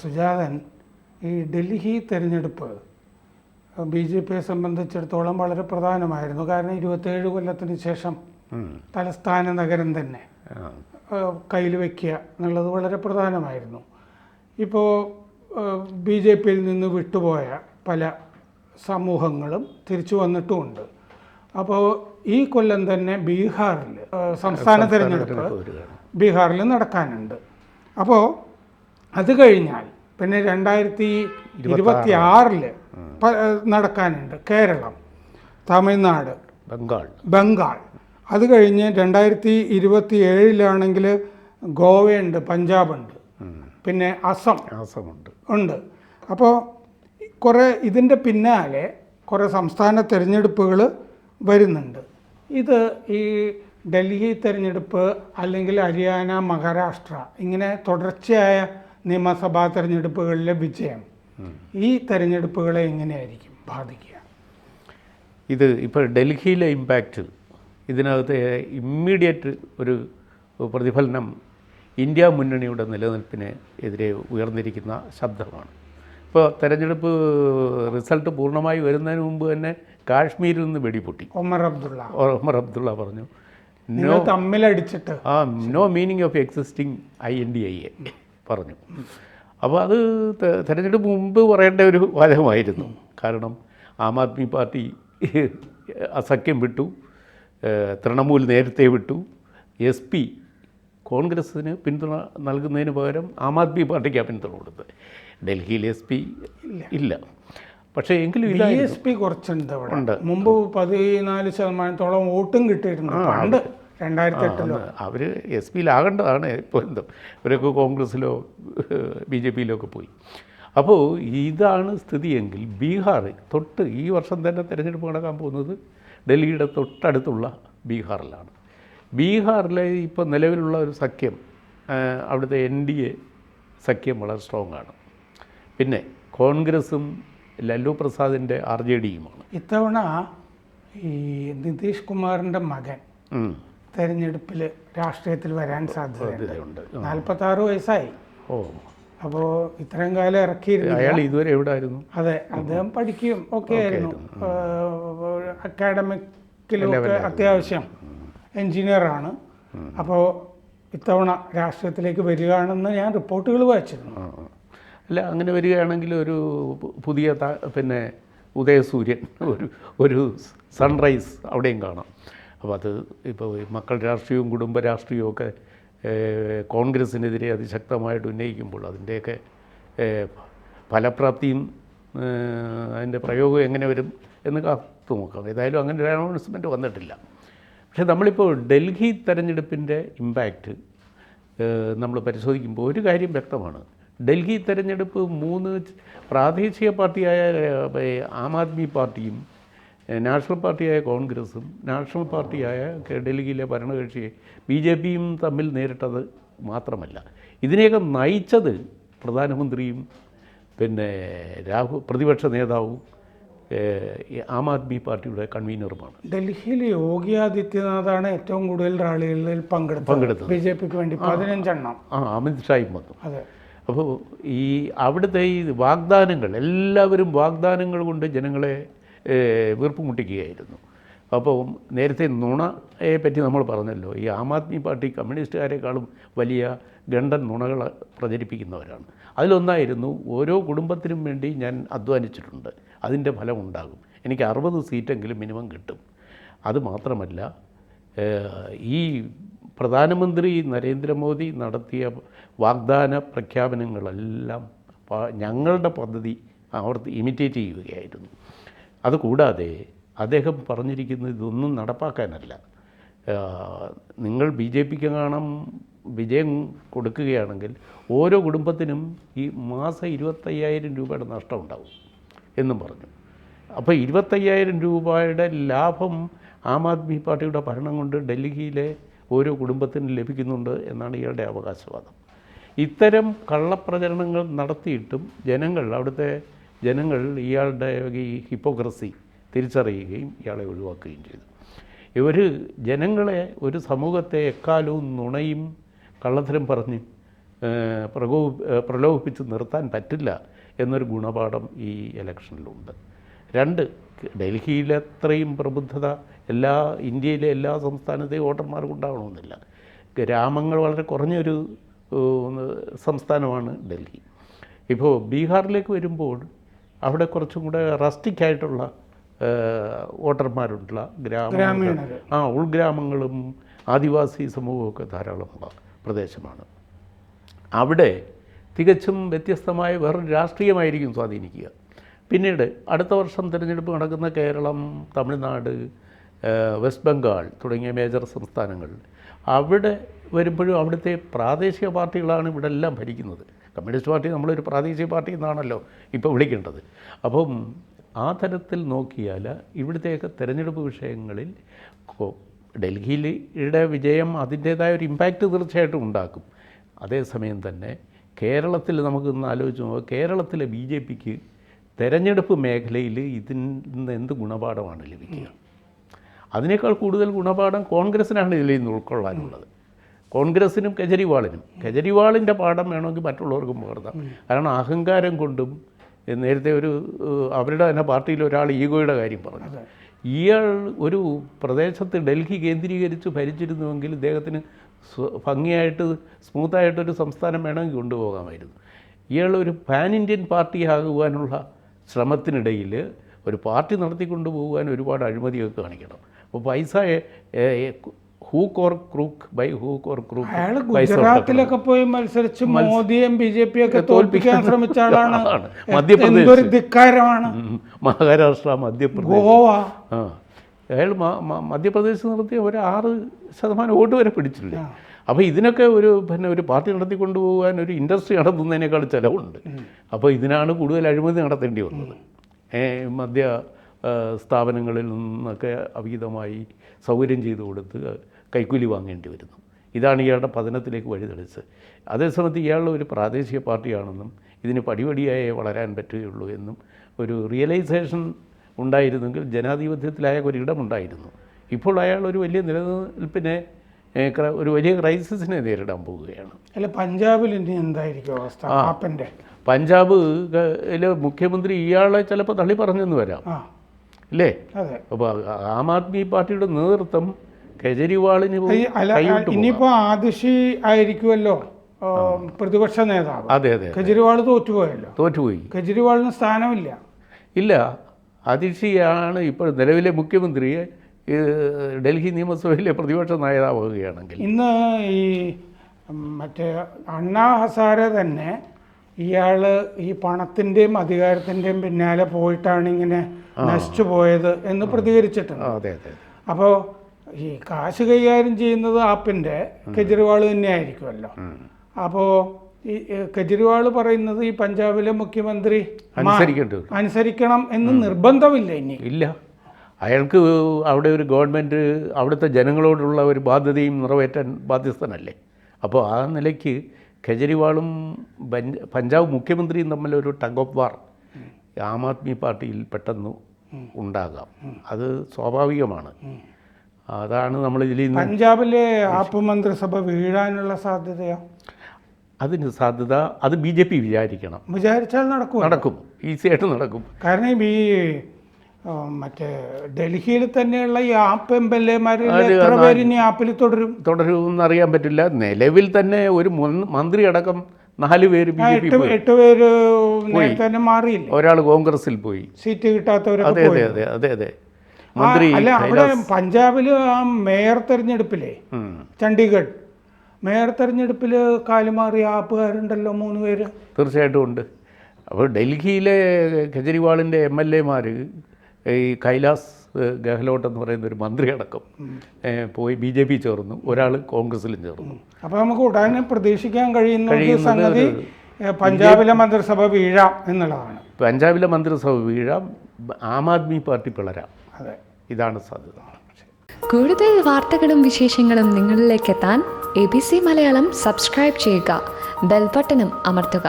സുജാതൻ, ഈ ഡൽഹി തെരഞ്ഞെടുപ്പ് BJPയെ സംബന്ധിച്ചിടത്തോളം വളരെ പ്രധാനമായിരുന്നു. കാരണം 27 കൊല്ലത്തിന് ശേഷം തലസ്ഥാന നഗരം തന്നെ കയ്യിൽ വയ്ക്കുക എന്നുള്ളത് വളരെ പ്രധാനമായിരുന്നു. ഇപ്പോൾ BJPയിൽ നിന്ന് വിട്ടുപോയ പല സമൂഹങ്ങളും തിരിച്ചു വന്നിട്ടുമുണ്ട്. അപ്പോൾ ഈ കൊല്ലം തന്നെ ബീഹാറിൽ സംസ്ഥാന തെരഞ്ഞെടുപ്പ് ബീഹാറിൽ നടക്കാനുണ്ട്. അപ്പോൾ അത് കഴിഞ്ഞാൽ പിന്നെ 2026 നടക്കാനുണ്ട് കേരളം, തമിഴ്നാട്, ബംഗാൾ. അത് കഴിഞ്ഞ് 2027 ഗോവയുണ്ട്, പഞ്ചാബുണ്ട്, പിന്നെ അസമുണ്ട്. അപ്പോൾ കുറേ ഇതിൻ്റെ പിന്നാലെ കുറേ സംസ്ഥാന തിരഞ്ഞെടുപ്പുകൾ വരുന്നുണ്ട്. ഇത് ഈ ഡൽഹി തിരഞ്ഞെടുപ്പ് അല്ലെങ്കിൽ ഹരിയാന, മഹാരാഷ്ട്ര ഇങ്ങനെ തുടർച്ചയായ നിയമസഭാ തിരഞ്ഞെടുപ്പുകളിലെ വിജയം ഈ തിരഞ്ഞെടുപ്പുകളെ എങ്ങനെയായിരിക്കും ബാധിക്കുക? ഇത് ഇപ്പോൾ ഡൽഹിയിലെ ഇമ്പാക്റ്റ്, ഇതിനകത്ത് ഇമ്മീഡിയറ്റ് ഒരു പ്രതിഫലനം ഇന്ത്യ മുന്നണിയുടെ നിലനിൽപ്പിന് എതിരെ ഉയർന്നിരിക്കുന്ന ശബ്ദമാണ്. ഇപ്പോൾ തെരഞ്ഞെടുപ്പ് റിസൾട്ട് പൂർണ്ണമായി വരുന്നതിന് മുമ്പ് തന്നെ കാശ്മീരിൽ നിന്ന് വെടിപൊട്ടി. ഒമർ അബ്ദുള്ള പറഞ്ഞു തമ്മിലടിച്ചിട്ട് no meaning of existing INDIA പറഞ്ഞു. അപ്പോൾ അത് തെരഞ്ഞെടുപ്പ് മുമ്പ് പറയേണ്ട ഒരു വാദമായിരുന്നു. കാരണം ആം ആദ്മി പാർട്ടി അസഖ്യം വിട്ടു, തൃണമൂൽ നേരത്തെ വിട്ടു, SP കോൺഗ്രസ്സിന് പിന്തുണ നൽകുന്നതിന് പകരം ആം ആദ്മി പാർട്ടിക്കാണ് പിന്തുണ കൊടുത്തത്. ഡൽഹിയിൽ SP ഇല്ല. പക്ഷേ എങ്കിലും BSP കുറച്ചുണ്ട് അവിടെ. മുമ്പ് 14% വോട്ടും കിട്ടിയിട്ടുണ്ട്. 2008 അവർ SP-യിലാകേണ്ടതാണ്. ഇപ്പോൾ എന്തോ ഇവരൊക്കെ കോൺഗ്രസ്സിലോ BJPയിലോ ഒക്കെ പോയി. അപ്പോൾ ഇതാണ് സ്ഥിതിയെങ്കിൽ ബീഹാർ തൊട്ട് ഈ വർഷം തന്നെ തിരഞ്ഞെടുപ്പ് നടക്കാൻ പോകുന്നത് ഡൽഹിയുടെ തൊട്ടടുത്തുള്ള ബീഹാറിലാണ്. ബീഹാറിലെ ഇപ്പോൾ നിലവിലുള്ള ഒരു സഖ്യം, അവിടുത്തെ NDA സഖ്യം വളരെ സ്ട്രോങ് ആണ്. പിന്നെ കോൺഗ്രസും ലല്ലു പ്രസാദിൻ്റെ RJDയുമാണ്. ഇത്തവണ ഈ നിതീഷ് കുമാറിൻ്റെ മകൻ തെരഞ്ഞെടുപ്പിൽ രാഷ്ട്രീയത്തിൽ വരാൻ സാധ്യതയുണ്ട്. 46 വയസ്സായി. അപ്പോൾ ഇത്രയും കാലം ഇറക്കിയിരുന്നു. അയാൾ ഇതുവരെ എവിടെ ആയിരുന്നു? അതെ, അദ്ദേഹം പഠിക്കുകയും ഒക്കെ ആയിരുന്നു. അക്കാഡമിക്കിലൊക്കെ അത്യാവശ്യം എൻജിനീയറാണ്. അപ്പോൾ ഇത്തവണ രാഷ്ട്രീയത്തിലേക്ക് വരികയാണെന്ന് ഞാൻ റിപ്പോർട്ടുകൾ വായിച്ചിരുന്നു. അല്ല, അങ്ങനെ വരികയാണെങ്കിൽ ഒരു പുതിയ പിന്നെ ഉദയസൂര്യൻ, ഒരു സൺറൈസ് അവിടെയും കാണാം. അപ്പോൾ അത് ഇപ്പോൾ മക്കൾ രാഷ്ട്രീയവും കുടുംബ രാഷ്ട്രീയവും ഒക്കെ കോൺഗ്രസ്സിനെതിരെ അതിശക്തമായിട്ട് ഉന്നയിക്കുമ്പോൾ അതിൻ്റെയൊക്കെ ഫലപ്രാപ്തിയും അതിൻ്റെ പ്രയോഗം എങ്ങനെ വരും എന്ന് കാത്തു നോക്കാം. ഏതായാലും അങ്ങനെ ഒരു അനൗൺസ്മെൻറ്റ് വന്നിട്ടില്ല. പക്ഷേ നമ്മളിപ്പോൾ ഡൽഹി തെരഞ്ഞെടുപ്പിൻ്റെ ഇമ്പാക്റ്റ് നമ്മൾ പരിശോധിക്കുമ്പോൾ ഒരു കാര്യം വ്യക്തമാണ്. ഡൽഹി തെരഞ്ഞെടുപ്പ് 3 പ്രാദേശിക പാർട്ടിയായ ആം ആദ്മി പാർട്ടിയും നാഷണൽ പാർട്ടിയായ കോൺഗ്രസും നാഷണൽ പാർട്ടിയായ ഡൽഹിയിലെ ഭരണകക്ഷി BJPയും തമ്മിൽ നേരിട്ടത് മാത്രമല്ല, ഇതിനെയൊക്കെ നയിച്ചത് പ്രധാനമന്ത്രിയും പിന്നെ പ്രതിപക്ഷ നേതാവും ആം ആദ്മി പാർട്ടിയുടെ കൺവീനറുമാണ്. ഡൽഹിയിൽ യോഗി ആദിത്യനാഥാണ് ഏറ്റവും കൂടുതൽ റാലികളിൽ പങ്കെടുത്തത്. BJPക്ക് വേണ്ടി 15 എണ്ണം. അമിത് ഷായും വന്നു. അതെ. അപ്പോൾ ഈ അവിടുത്തെ ഈ വാഗ്ദാനങ്ങൾ, എല്ലാവരും വാഗ്ദാനങ്ങൾ കൊണ്ട് ജനങ്ങളെ വീർപ്പുമുട്ടിക്കുകയായിരുന്നു. അപ്പോൾ നേരത്തെ നുണയെ പറ്റി നമ്മൾ പറഞ്ഞല്ലോ. ഈ ആം ആദ്മി പാർട്ടി കമ്മ്യൂണിസ്റ്റുകാരെക്കാളും വലിയ ഗണ്ടൻ നുണകൾ പ്രചരിപ്പിക്കുന്നവരാണ്. അതിലൊന്നായിരുന്നു, ഓരോ കുടുംബത്തിനും വേണ്ടി ഞാൻ അധ്വാനിച്ചിട്ടുണ്ട്, അതിൻ്റെ ഫലം ഉണ്ടാകും, എനിക്ക് 60 സീറ്റെങ്കിലും മിനിമം കിട്ടും. അതുമാത്രമല്ല, ഈ പ്രധാനമന്ത്രി നരേന്ദ്രമോദി നടത്തിയ വാഗ്ദാന പ്രഖ്യാപനങ്ങളെല്ലാം ഞങ്ങളുടെ പദ്ധതി ആവർത്തി ഇമിറ്റേറ്റ് ചെയ്യുകയായിരുന്നു. അതുകൂടാതെ അദ്ദേഹം പറഞ്ഞിരിക്കുന്നത് ഇതൊന്നും നടപ്പാക്കാനല്ല, നിങ്ങൾ BJPക്ക് കാണാം വിജയം കൊടുക്കുകയാണെങ്കിൽ ഓരോ കുടുംബത്തിനും ഈ മാസം 25,000 രൂപയുടെ നഷ്ടം ഉണ്ടാവും എന്നും പറഞ്ഞു. അപ്പോൾ 25,000 രൂപയുടെ ലാഭം ആം ആദ്മി പാർട്ടിയുടെ ഭരണം കൊണ്ട് ഡൽഹിയിലെ ഓരോ കുടുംബത്തിനും ലഭിക്കുന്നുണ്ട് എന്നാണ് ഇയാളുടെ അവകാശവാദം. ഇത്തരം കള്ളപ്രചരണങ്ങൾ നടത്തിയിട്ടും അവിടുത്തെ ജനങ്ങൾ ഇയാളുടെ ഈ ഹിപ്പോക്രസി തിരിച്ചറിയുകയും ഇയാളെ ഒഴിവാക്കുകയും ചെയ്തു. ജനങ്ങളെ, ഒരു സമൂഹത്തെ എക്കാലവും നുണയും കള്ളത്തരം പറഞ്ഞ് പ്രലോഭിപ്പിച്ച് നിർത്താൻ പറ്റില്ല എന്നൊരു ഗുണപാഠം ഈ ഇലക്ഷനിലുണ്ട്. 2, ഡൽഹിയിലത്രയും പ്രബുദ്ധത ഇന്ത്യയിലെ എല്ലാ സംസ്ഥാനത്തെയും വോട്ടർമാർക്ക് ഉണ്ടാകണമെന്നില്ല. ഗ്രാമങ്ങൾ വളരെ കുറഞ്ഞൊരു സംസ്ഥാനമാണ് ഡൽഹി. ഇപ്പോൾ ബീഹാറിലേക്ക് വരുമ്പോൾ അവിടെ കുറച്ചും കൂടെ റസ്റ്റിക്കായിട്ടുള്ള വോട്ടർമാരുള്ള ഉൾഗ്രാമങ്ങളും ആദിവാസി സമൂഹമൊക്കെ ധാരാളമുള്ള പ്രദേശമാണ്. അവിടെ തികച്ചും വ്യത്യസ്തമായ വേറൊരു രാഷ്ട്രീയമായിരിക്കും സ്വാധീനിക്കുക. പിന്നീട് അടുത്ത വർഷം തിരഞ്ഞെടുപ്പ് നടക്കുന്ന കേരളം, തമിഴ്നാട്, വെസ്റ്റ് ബംഗാൾ തുടങ്ങിയ മേജർ സംസ്ഥാനങ്ങൾ, അവിടെ വരുമ്പോഴും അവിടുത്തെ പ്രാദേശിക പാർട്ടികളാണ് ഇവിടെ എല്ലാം ഭരിക്കുന്നത്. കമ്മ്യൂണിസ്റ്റ് പാർട്ടി നമ്മളൊരു പ്രാദേശിക പാർട്ടി എന്നാണല്ലോ ഇപ്പോൾ വിളിക്കേണ്ടത്. അപ്പം ആ തരത്തിൽ നോക്കിയാൽ ഇവിടുത്തെയൊക്കെ തിരഞ്ഞെടുപ്പ് വിഷയങ്ങളിൽ ഡൽഹിയിലെ വിജയം അതിൻ്റേതായ ഒരു ഇമ്പാക്റ്റ് തീർച്ചയായിട്ടും ഉണ്ടാക്കും. അതേസമയം തന്നെ കേരളത്തിൽ നമുക്കൊന്ന് ആലോചിച്ച് നോക്കുക, കേരളത്തിലെ BJPക്ക് തെരഞ്ഞെടുപ്പ് മേഖലയിൽ ഇതിൽ നിന്ന് എന്ത് ഗുണപാഠമാണ് ലഭിക്കുക? അതിനേക്കാൾ കൂടുതൽ ഗുണപാഠം കോൺഗ്രസ്സിനാണ് ഇതിൽ നിന്ന് ഉൾക്കൊള്ളാനുള്ളത്. കോൺഗ്രസ്സിനും കെജ്രിവാളിൻ്റെ പാഠം വേണമെങ്കിൽ മറ്റുള്ളവർക്കും പകർത്താം. കാരണം അഹങ്കാരം കൊണ്ടും, നേരത്തെ അവരുടെ തന്നെ പാർട്ടിയിൽ ഒരാൾ ഈഗോയുടെ കാര്യം പറഞ്ഞു. ഇയാൾ ഒരു പ്രദേശത്ത് ഡൽഹി കേന്ദ്രീകരിച്ച് ഭരിച്ചിരുന്നുവെങ്കിൽ ഇദ്ദേഹത്തിന് ഭംഗിയായിട്ട് സ്മൂത്തായിട്ടൊരു സംസ്ഥാനം വേണമെങ്കിൽ കൊണ്ടുപോകാമായിരുന്നു. ഇയാൾ ഒരു പാൻ ഇന്ത്യൻ പാർട്ടി ആകുവാനുള്ള ശ്രമത്തിനിടയിൽ ഒരു പാർട്ടി നടത്തിക്കൊണ്ടു പോകാൻ ഒരുപാട് അഴിമതിയൊക്കെ കാണിക്കണം. അപ്പോൾ പൈസ hook or crook by hook or crook. അയാൾ ഗുജറാത്തിലൊക്കെ പോയി മത്സരിച്ച് മോദിയും BJP-യൊക്കെ തോൽപ്പിക്കാൻ ശ്രമിച്ച ആളാണ്. മധ്യപ്രദേശ് ധിക്കാരമാണ്. മഹാരാഷ്ട്ര, മധ്യപ്രദേശ്, ഗോവ. അയാൾ മധ്യപ്രദേശ് നടത്തിയ ഒരു 6% വോട്ട് വരെ പിടിച്ചില്ല. അപ്പോൾ ഇതിനൊക്കെ ഒരു പാർട്ടി നടത്തിക്കൊണ്ടു പോകാൻ ഒരു ഇൻഡസ്ട്രി നടത്തുന്നതിനേക്കാൾ ചിലവുണ്ട്. അപ്പോൾ ഇതിനാണ് കൂടുതൽ അഴിമതി നടത്തേണ്ടി വന്നത്. മദ്യ സ്ഥാപനങ്ങളിൽ നിന്നൊക്കെ അവിഹിതമായി സൗകര്യം ചെയ്തു കൊടുത്ത് കൈക്കൂലി വാങ്ങേണ്ടി വരുന്നു. ഇതാണ് ഇയാളുടെ പതനത്തിലേക്ക് വഴിതെളിച്ചത്. അതേസമയത്ത് ഇയാളുടെ ഒരു പ്രാദേശിക പാർട്ടിയാണെന്നും ഇതിന് പടിപടിയായേ വളരാൻ പറ്റുകയുള്ളൂ എന്നും ഒരു റിയലൈസേഷൻ ഉണ്ടായിരുന്നെങ്കിൽ ജനാധിപത്യത്തിലായ ഒരിടമുണ്ടായിരുന്നു. ഇപ്പോൾ അയാൾ ഒരു വലിയ നിലനിൽപ്പിനെ, ഒരു വലിയ ക്രൈസിസിനെ നേരിടാൻ പോവുകയാണ്. അല്ല, പഞ്ചാബിൽ ഇനി എന്തായിരിക്കും അവസ്ഥ? പഞ്ചാബിലെ മുഖ്യമന്ത്രി ഇയാളെ ചിലപ്പോൾ തള്ളി പറഞ്ഞെന്ന് വരാം, അല്ലേ? അപ്പോൾ ആം ആദ്മി പാർട്ടിയുടെ നേതൃത്വം കെജ്രിവാളിന് ഇനിയിപ്പോൾ ആദിഷി ആയിരിക്കുമല്ലോ പ്രതിപക്ഷ നേതാവ്. അതെ. കെജ്രിവാൾ തോറ്റുപോയി. കെജ്രിവാളിന് സ്ഥാനമില്ല. ഇല്ല, ആദിഷിയാണ് ഇപ്പോൾ നിലവിലെ മുഖ്യമന്ത്രിയെ ഡൽഹി നിയമസഭയിലെ പ്രതിപക്ഷ നേതാവുകയാണെങ്കിൽ. ഇന്ന് ഈ മറ്റേ അണ്ണാ ഹസാരെ തന്നെ ഇയാൾ ഈ പണത്തിൻ്റെയും അധികാരത്തിൻ്റെയും പിന്നാലെ പോയിട്ടാണ് ഇങ്ങനെ നശിച്ചു പോയത് എന്ന് പ്രതികരിച്ചിട്ടുണ്ട്. അപ്പോൾ ഈ കാശ് കൈകാര്യം ചെയ്യുന്നത് ആപ്പിൻ്റെ കെജ്രിവാൾ തന്നെയായിരിക്കുമല്ലോ. അപ്പോൾ ഈ കെജ്രിവാൾ പറയുന്നത് ഈ പഞ്ചാബിലെ മുഖ്യമന്ത്രി അനുസരിക്കണം എന്ന് നിർബന്ധമില്ല. ഇല്ല, അയാൾക്ക് അവിടെ ഒരു ഗവൺമെൻറ് അവിടുത്തെ ജനങ്ങളോടുള്ള ഒരു ബാധ്യതയും നിറവേറ്റാൻ ബാധ്യസ്ഥനല്ലേ. അപ്പോൾ ആ നിലയ്ക്ക് കെജ്രിവാളും പഞ്ചാബ് മുഖ്യമന്ത്രിയും തമ്മിലൊരു ടഗ് ഓഫ് വാർ ആം ആദ്മി പാർട്ടിയിൽ പെട്ടെന്ന് ഉണ്ടാകാം. അത് സ്വാഭാവികമാണ്. അതാണ് നമ്മൾ ഇതിൽ പഞ്ചാബിലെ ആപ്പ് മന്ത്രിസഭ വീഴാനുള്ള സാധ്യതയോ? അതിന് സാധ്യത അത് BJP വിചാരിച്ചാൽ നടക്കും, ഈസിയായിട്ട് നടക്കും. കാരണം ഈ മറ്റേ ഡൽഹിയിൽ തന്നെയുള്ള ഈ ആപ്പ് MLA-മാർ എത്ര പേര് ഇനി ആപ്പിൽ തുടരുമെന്ന് അറിയാൻ പറ്റില്ല. നിലവിൽ തന്നെ ഒരു മന്ത്രി അടക്കം 4 പേര് BJP, 8 പേര് തന്നെ മാറിയില്ല. ഒരാൾ കോൺഗ്രസിൽ പോയി, സീറ്റ് കിട്ടാത്തവർ. അതെ. മന്ത്രി അല്ല, അവിടെ പഞ്ചാബിൽ ആ മേയർ തെരഞ്ഞെടുപ്പിലെ ചണ്ഡീഗഡ് മേയർ തെരഞ്ഞെടുപ്പിൽ കാലുമാറിയ ആപ്പുകാരുണ്ടല്ലോ 3 പേര്. തീർച്ചയായിട്ടും ഉണ്ട്. അപ്പോൾ ഡൽഹിയിലെ കെജ്രിവാളിൻ്റെ MLA-മാർ ഈ കൈലാസ് ഗെഹ്ലോട്ട് എന്ന് പറയുന്ന ഒരു മന്ത്രി അടക്കം പോയി BJP ചേർന്നു, ഒരാൾ കോൺഗ്രസിലും ചേർന്നു. അപ്പോൾ നമുക്ക് ഉടനെ പ്രതീക്ഷിക്കാൻ കഴിയുന്ന സംഗതി പഞ്ചാബിലെ മന്ത്രിസഭ വീഴാം എന്നുള്ളതാണ്. പഞ്ചാബിലെ മന്ത്രിസഭ വീഴാം, ആം ആദ്മി പാർട്ടി പിളരാം. അതെ, ഇതാണ് സാധ്യത. കൂടുതൽ വാർത്തകളും വിശേഷങ്ങളും നിങ്ങളിലേക്ക് എത്താൻ ABC മലയാളം സബ്സ്ക്രൈബ് ചെയ്യുക, ബെൽ ബട്ടണും അമർത്തുക.